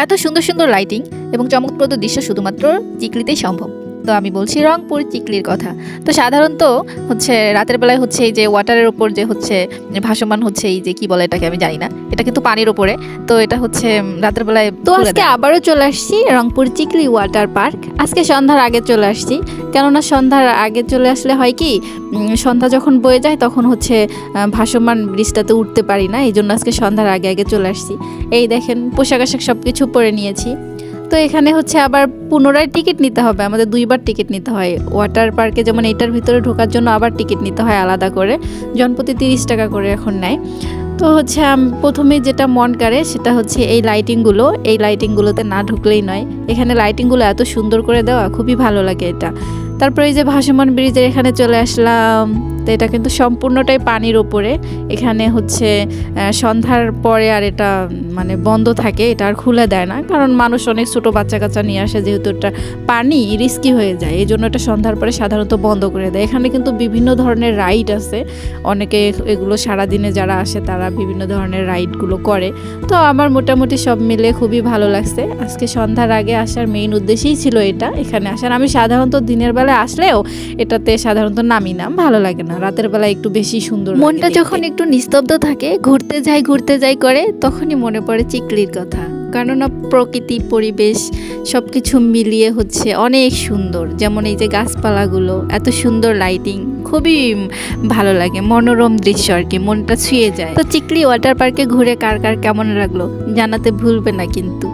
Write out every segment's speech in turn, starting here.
এত সুন্দর সুন্দর লাইটিং এবং চমকপ্রদ দৃশ্য শুধুমাত্র চিকলিতেই সম্ভব। তো আমি বলছি রংপুর চিকলির কথা। তো সাধারণত হচ্ছে রাতের বেলায় হচ্ছে এই যে ওয়াটারের উপর যে হচ্ছে ভাসমান হচ্ছে এই যে কি বলে এটাকে আমি জানি না, এটা কিন্তু পানির উপরে। তো এটা হচ্ছে রাতের বেলায় তো আজকে আবারও চলে আসছি রংপুর চিকলি ওয়াটার পার্ক। আজকে সন্ধ্যার আগে চলে আসছি, কেননা সন্ধ্যার আগে চলে আসলে হয় কি, সন্ধ্যা যখন বয়ে যায় তখন হচ্ছে ভাসমান ব্রিজটাতে উঠতে পারি না, এই জন্য আজকে সন্ধ্যার আগে আগে চলে আসছি। এই দেখেন পোশাক আশাক সব কিছু পরে নিয়েছি। তো এখানে হচ্ছে আবার পুনরায় টিকিট নিতে হবে, আমাদের 2বার টিকিট নিতে হয় ওয়াটার পার্কে। যেমন এটার ভিতরে ঢোকার জন্য আবার টিকিট নিতে হয় আলাদা করে, জনপ্রতি 30 টাকা করে এখন নেয়। তো হচ্ছে প্রথমে যেটা মন কাড়ে সেটা হচ্ছে এই লাইটিংগুলোতে না ঢুকলেই নয়। এখানে লাইটিংগুলো এত সুন্দর করে দেওয়া, খুবই ভালো লাগে এটা। তারপরে এই যে ভাসমান ব্রিজের এখানে চলে আসলাম। তো এটা কিন্তু সম্পূর্ণটাই পানির ওপরে। এখানে হচ্ছে সন্ধ্যার পরে আর এটা মানে বন্ধ থাকে, এটা আর খুলে দেয় না, কারণ মানুষ অনেক ছোটো বাচ্চা কাচ্চা নিয়ে আসে, যেহেতু এটা পানি রিস্কি হয়ে যায়, এই জন্য এটা সন্ধ্যার পরে সাধারণত বন্ধ করে দেয়। এখানে কিন্তু বিভিন্ন ধরনের রাইড আছে, অনেকে এগুলো সারাদিনে যারা আসে তারা বিভিন্ন ধরনের রাইডগুলো করে। তো আমার মোটামুটি সব মিলে খুবই ভালো লাগছে। আজকে সন্ধ্যার আগে আসার মেইন উদ্দেশ্যই ছিল এটা, এখানে আসার। আমি সাধারণত দিনের বেলায় আসলেও এটাতে সাধারণত নামি না, ভালো লাগে না, রাতের বেলা একটু বেশি সুন্দর। মনটা যখন একটু নিস্তব্ধ থাকে, ঘুরতে যাই করে, তখনই মনে পড়ে চিকলির কথা। কেননা প্রকৃতি পরিবেশ সব কিছু মিলিয়ে হচ্ছে অনেক সুন্দর। যেমন এই যে গাছপালাগুলো, এত সুন্দর লাইটিং, খুবই ভালো লাগে, মনোরম দৃশ্য আর কি, মনটা ছুঁয়ে যায়। তো চিকলি ওয়াটার পার্কে ঘুরে কার কার কেমন লাগলো জানাতে ভুলবে না কিন্তু।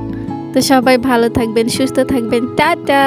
তো সবাই ভালো থাকবেন, সুস্থ থাকবেন, টাটা।